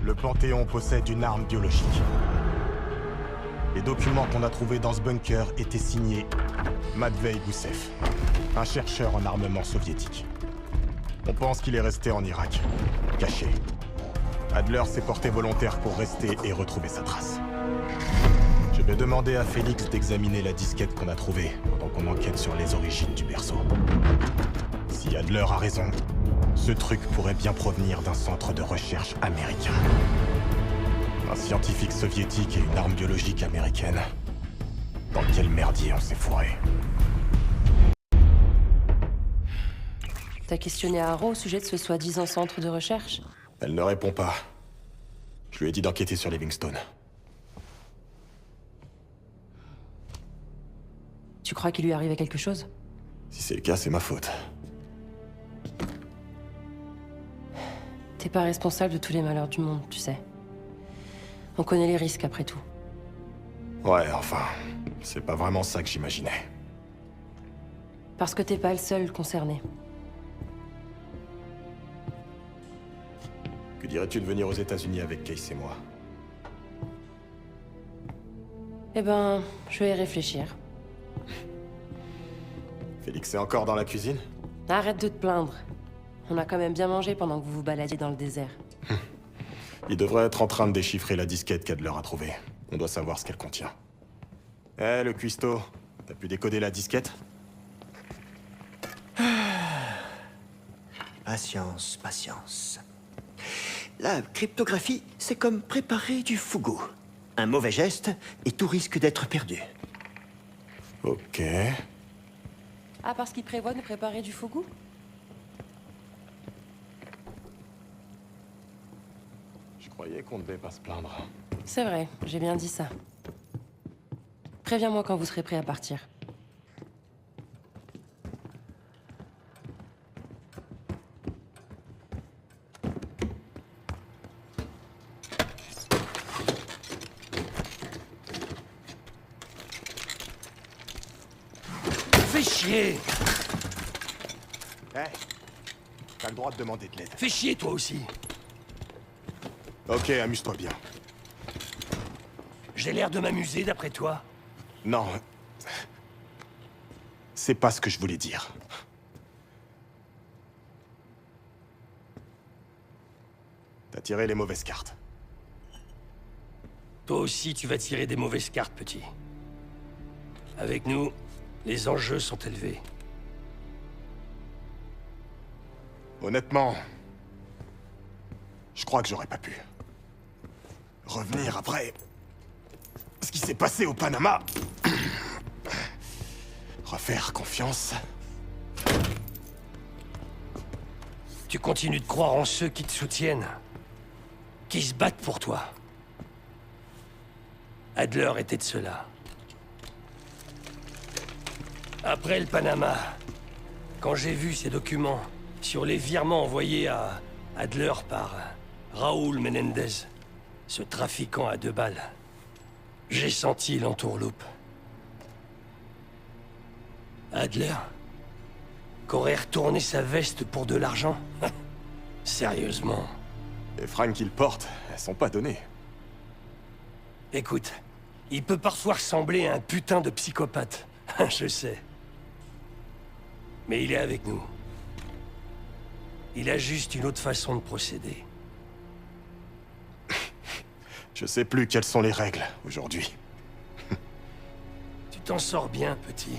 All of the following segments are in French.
Le Panthéon possède une arme biologique. Les documents qu'on a trouvés dans ce bunker étaient signés Matvei Gusev, un chercheur en armement soviétique. On pense qu'il est resté en Irak, caché. Adler s'est porté volontaire pour rester et retrouver sa trace. Je vais demander à Félix d'examiner la disquette qu'on a trouvée pendant qu'on enquête sur les origines du berceau. Si Adler a raison, ce truc pourrait bien provenir d'un centre de recherche américain. Un scientifique soviétique et une arme biologique américaine. Dans quel merdier on s'est fourré? T'as questionné Haro au sujet de ce soi-disant centre de recherche? Elle ne répond pas. Je lui ai dit d'enquêter sur Livingstone. Tu crois qu'il lui arrivait quelque chose? Si c'est le cas, c'est ma faute. T'es pas responsable de tous les malheurs du monde, tu sais. On connaît les risques après tout. Ouais, enfin, c'est pas vraiment ça que j'imaginais. Parce que t'es pas le seul concerné. Que dirais-tu de venir aux États-Unis avec Case et moi? Eh ben, je vais y réfléchir. Félix est encore dans la cuisine? Arrête de te plaindre. On a quand même bien mangé pendant que vous vous baladiez dans le désert. Il devrait être en train de déchiffrer la disquette qu'Adler a trouvée. On doit savoir ce qu'elle contient. Eh, le cuistot, t'as pu décoder la disquette? Patience, patience. La cryptographie, c'est comme préparer du fougou. Un mauvais geste, et tout risque d'être perdu. Ok. Ah, parce qu'il prévoit de préparer du fougou? Je croyais qu'on ne devait pas se plaindre. C'est vrai, j'ai bien dit ça. Préviens-moi quand vous serez prêt à partir. Fais chier! Eh, t'as le droit de demander de l'aide. Fais chier toi aussi! Ok, amuse-toi bien. J'ai l'air de m'amuser d'après toi? Non. C'est pas ce que je voulais dire. T'as tiré les mauvaises cartes. Toi aussi tu vas tirer des mauvaises cartes, petit. Avec nous, les enjeux sont élevés. Honnêtement, je crois que j'aurais pas pu. Revenir après ce qui s'est passé au Panama. Refaire confiance. Tu continues de croire en ceux qui te soutiennent, qui se battent pour toi. Adler était de ceux-là. Après le Panama, quand j'ai vu ces documents sur les virements envoyés à Adler par Raúl Menendez, ce trafiquant à 2 balles, j'ai senti l'entourloupe. Adler, qu'aurait retourné sa veste pour de l'argent? Sérieusement. Les fringues qu'il porte, elles sont pas données. Écoute, il peut parfois ressembler à un putain de psychopathe. Je sais. Mais il est avec nous. Il a juste une autre façon de procéder. Je sais plus quelles sont les règles aujourd'hui. Tu t'en sors bien, petit.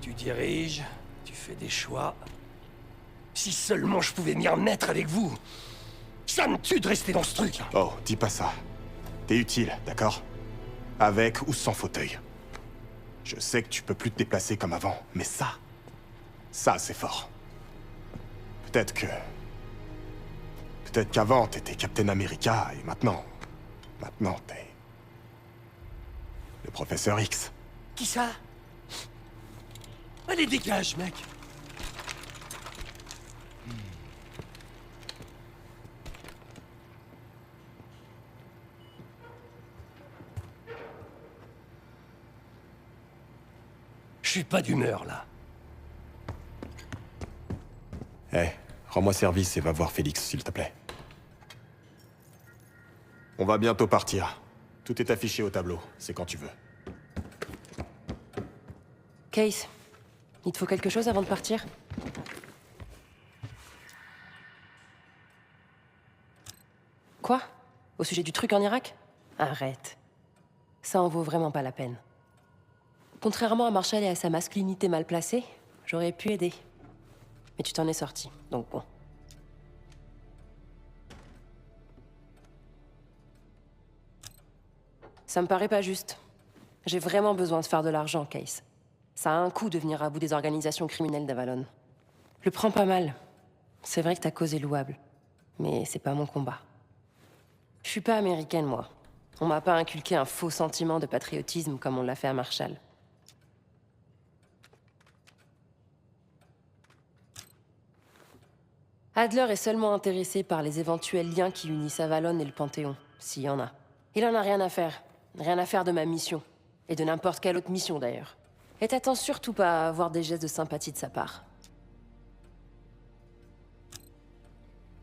Tu diriges, tu fais des choix. Si seulement je pouvais m'y remettre avec vous. Ça me tue de rester dans ce truc. Oh, dis pas ça. T'es utile, d'accord? Avec ou sans fauteuil. Je sais que tu peux plus te déplacer comme avant, mais ça... Ça, c'est fort. Peut-être que... Peut-être qu'avant, t'étais Captain America, et maintenant... Maintenant, t'es... Le Professeur X. Qui ça? Allez, dégage, mec. Je suis pas d'humeur, là. Eh, rends-moi service et va voir Félix, s'il te plaît. On va bientôt partir. Tout est affiché au tableau, c'est quand tu veux. Case, il te faut quelque chose avant de partir? Quoi? Au sujet du truc en Irak? Arrête. Ça en vaut vraiment pas la peine. Contrairement à Marshall et à sa masculinité mal placée, j'aurais pu aider. Mais tu t'en es sorti, donc bon. Ça me paraît pas juste. J'ai vraiment besoin de faire de l'argent, Case. Ça a un coût de venir à bout des organisations criminelles d'Avalon. Je le prends pas mal. C'est vrai que ta cause est louable. Mais c'est pas mon combat. Je suis pas américaine, moi. On m'a pas inculqué un faux sentiment de patriotisme comme on l'a fait à Marshall. Adler est seulement intéressé par les éventuels liens qui unissent Avalon et le Panthéon, s'il y en a. Il en a rien à faire. Rien à faire de ma mission. Et de n'importe quelle autre mission, d'ailleurs. Et t'attends surtout pas à avoir des gestes de sympathie de sa part.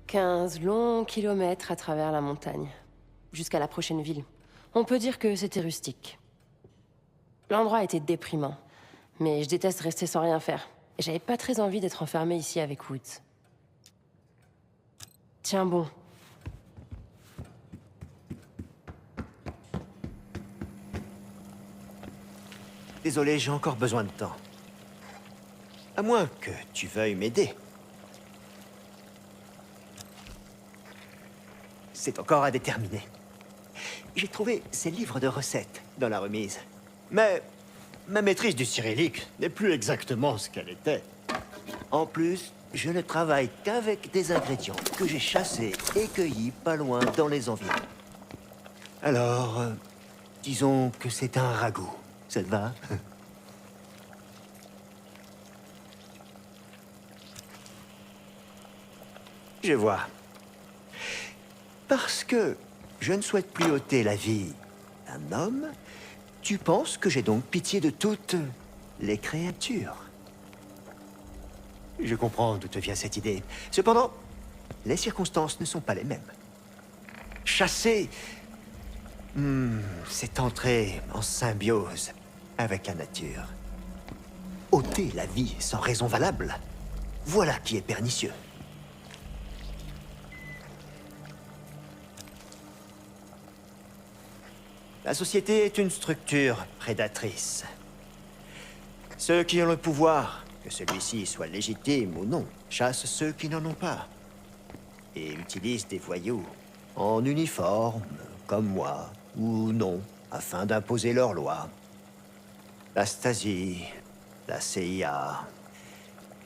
15 longs kilomètres à travers la montagne. Jusqu'à la prochaine ville. On peut dire que c'était rustique. L'endroit était déprimant. Mais je déteste rester sans rien faire. Et j'avais pas très envie d'être enfermé ici avec Woods. Tiens bon. Désolé, j'ai encore besoin de temps. À moins que tu veuilles m'aider. C'est encore à déterminer. J'ai trouvé ces livres de recettes dans la remise. Mais ma maîtrise du cyrillique n'est plus exactement ce qu'elle était. En plus, je ne travaille qu'avec des ingrédients que j'ai chassés et cueillis pas loin dans les environs. Alors, disons que c'est un ragoût. Ça te va? Je vois. Parce que je ne souhaite plus ôter la vie d'un homme, tu penses que j'ai donc pitié de toutes les créatures? Je comprends d'où te vient cette idée. Cependant, les circonstances ne sont pas les mêmes. Chasser, c'est entrer en symbiose avec la nature. Ôter la vie sans raison valable, voilà qui est pernicieux. La société est une structure prédatrice. Ceux qui ont le pouvoir, que celui-ci soit légitime ou non, chassent ceux qui n'en ont pas. Et utilisent des voyous en uniforme, comme moi, ou non, afin d'imposer leurs lois. La Stasi, la CIA,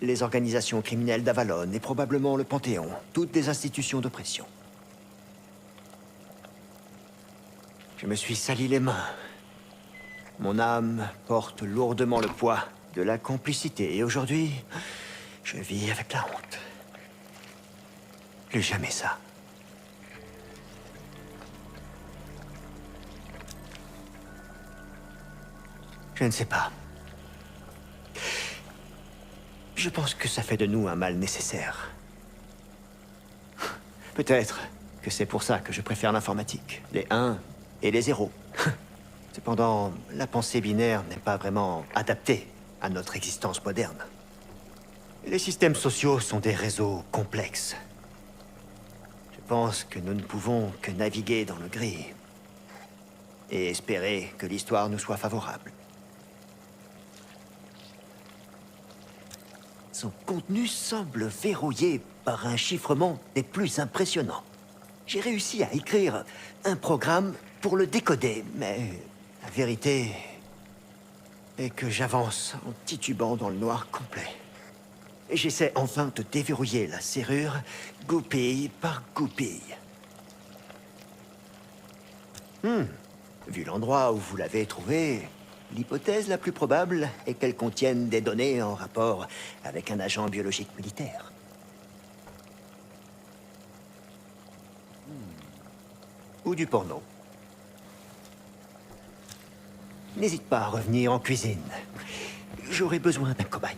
les organisations criminelles d'Avalon et probablement le Panthéon, toutes des institutions d'oppression. Je me suis sali les mains. Mon âme porte lourdement le poids de la complicité et aujourd'hui, je vis avec la honte. Plus jamais ça. Je ne sais pas. Je pense que ça fait de nous un mal nécessaire. Peut-être que c'est pour ça que je préfère l'informatique. Les 1 et les 0. Cependant, la pensée binaire n'est pas vraiment adaptée à notre existence moderne. Les systèmes sociaux sont des réseaux complexes. Je pense que nous ne pouvons que naviguer dans le gris et espérer que l'histoire nous soit favorable. Son contenu semble verrouillé par un chiffrement des plus impressionnants. J'ai réussi à écrire un programme pour le décoder, mais la vérité est que j'avance en titubant dans le noir complet. Et j'essaie enfin de déverrouiller la serrure, goupille par goupille. Vu l'endroit où vous l'avez trouvée, l'hypothèse la plus probable est qu'elle contienne des données en rapport avec un agent biologique militaire. Ou du porno. N'hésite pas à revenir en cuisine. J'aurai besoin d'un cobaye.